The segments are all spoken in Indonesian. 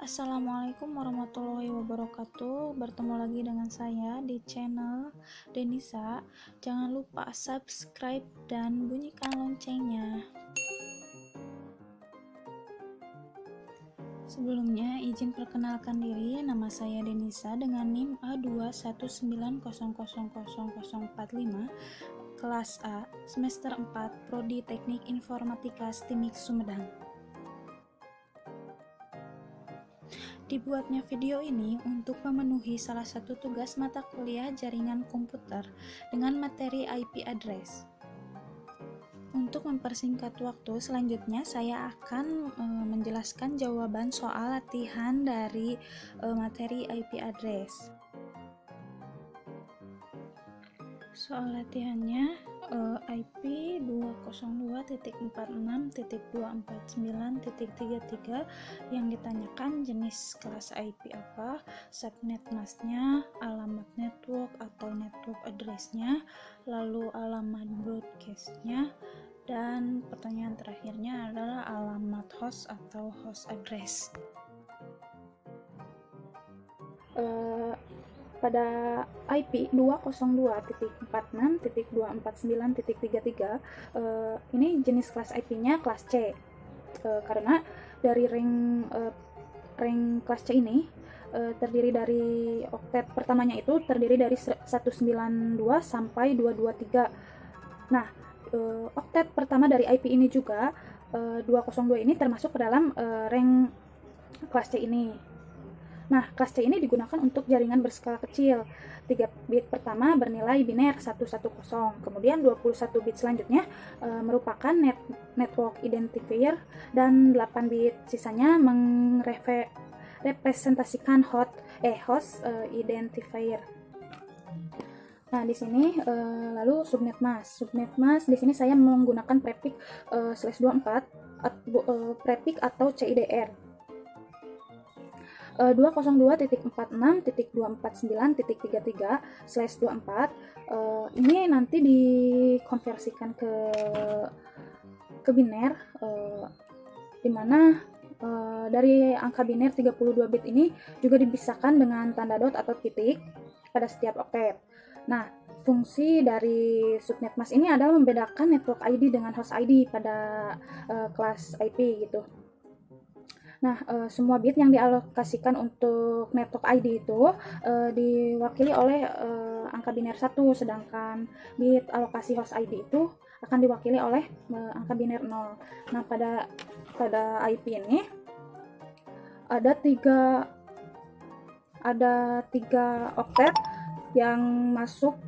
Assalamualaikum warahmatullahi wabarakatuh. Bertemu lagi dengan saya di channel Denisa. Jangan lupa subscribe dan bunyikan loncengnya. Sebelumnya izin perkenalkan diri, nama saya Denisa dengan NIM A219000045, kelas A, semester 4, Prodi Teknik Informatika STIMIK Sumedang. Dibuatnya video ini untuk memenuhi salah satu tugas mata kuliah jaringan komputer dengan materi IP address. Untuk mempersingkat waktu, selanjutnya saya akan menjelaskan jawaban soal latihan dari materi IP address. Soal latihannya IP 202.46.249.33 yang ditanyakan jenis kelas IP apa, subnet masknya, alamat network atau network address-nya, lalu alamat broadcast-nya, dan pertanyaan terakhirnya adalah alamat host atau host address. Pada IP 202.46.249.33 ini jenis kelas IP-nya kelas C, karena dari rank kelas C ini terdiri dari oktet pertamanya itu terdiri dari 192 sampai 223. Nah, oktet pertama dari IP ini juga 202 ini termasuk ke dalam rank kelas C ini. Nah, kelas C ini digunakan untuk jaringan berskala kecil. 3 bit pertama bernilai biner 110, kemudian 21 bit selanjutnya merupakan network identifier, dan 8 bit sisanya merepresentasikan host identifier. Nah, di sini lalu subnet mask. Subnet mask di sini saya menggunakan prefix /24 prefix atau CIDR. 202.46.249.33/24 ini nanti dikonversikan ke biner, dimana dari angka biner 32 bit ini juga dipisahkan dengan tanda dot atau titik pada setiap oktet. Nah, fungsi dari subnet mask ini adalah membedakan network ID dengan host ID pada kelas IP gitu. Nah, semua bit yang dialokasikan untuk network ID itu diwakili oleh angka biner 1, sedangkan bit alokasi host ID itu akan diwakili oleh angka biner 0. Nah, pada IP ini ada tiga oktet yang masuk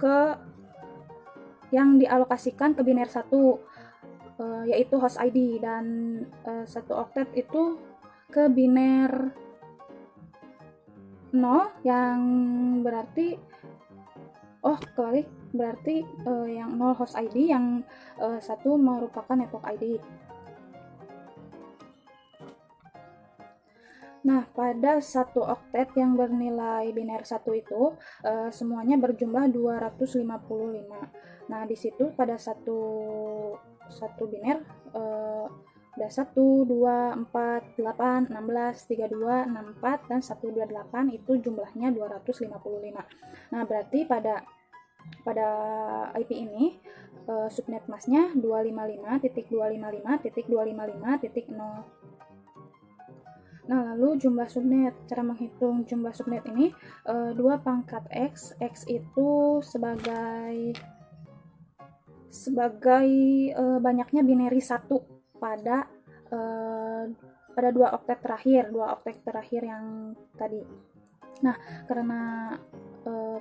yang dialokasikan ke biner 1, yaitu host ID, dan satu oktet itu ke biner 0 yang berarti yang 0 host ID, yang satu merupakan network ID. Nah, pada satu oktet yang bernilai biner 1 itu semuanya berjumlah 255. Nah, di situ pada satu biner ada 1, 2, 4, 8, 16, 32, 64, dan 128, itu jumlahnya 255. Nah, berarti pada IP ini subnet masknya 255.255.255.0. Nah, lalu jumlah subnet. Cara menghitung jumlah subnet ini 2 pangkat X. X itu sebagai banyaknya binary 1 pada 2 oktet terakhir yang tadi. Nah, karena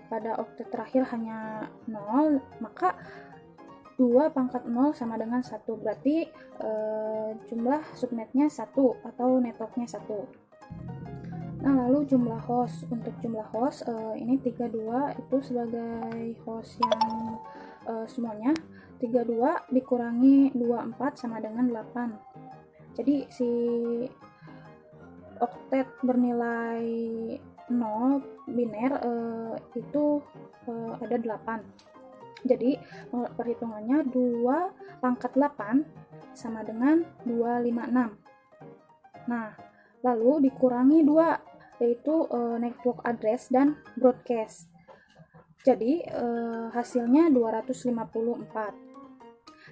pada oktet terakhir hanya 0, maka 2 pangkat 0 sama dengan 1, berarti jumlah subnetnya 1 atau networknya 1. Nah, lalu jumlah host. Untuk jumlah host ini 32 itu sebagai host yang semuanya. 32 dikurangi 24 sama dengan 8. Jadi si oktet bernilai 0 biner itu ada 8. Jadi perhitungannya 2 pangkat 8 sama dengan 256. Nah, lalu dikurangi 2, yaitu network address dan broadcast. Jadi hasilnya 254.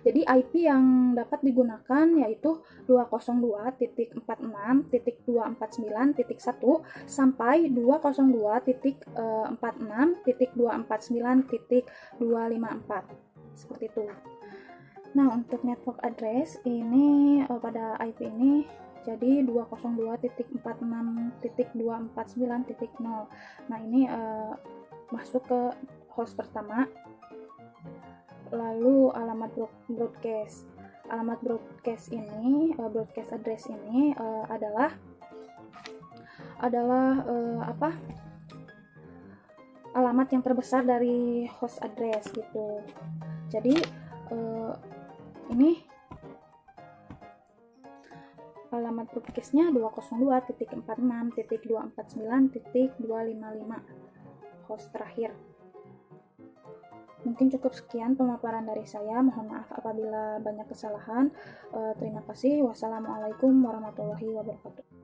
Jadi IP yang dapat digunakan yaitu 202.46.249.1 sampai 202.46.249.254. Seperti itu. Nah, untuk network address ini pada IP ini jadi 202.46.249.0. Nah, ini masuk ke host pertama. Lalu alamat broadcast. Alamat broadcast ini, broadcast address ini adalah alamat yang terbesar dari host address gitu. Jadi ini alamat broadcastnya 202.46.249.255 host terakhir. Mungkin cukup sekian pemaparan dari saya. Mohon maaf apabila banyak kesalahan. Terima kasih. Wassalamualaikum warahmatullahi wabarakatuh.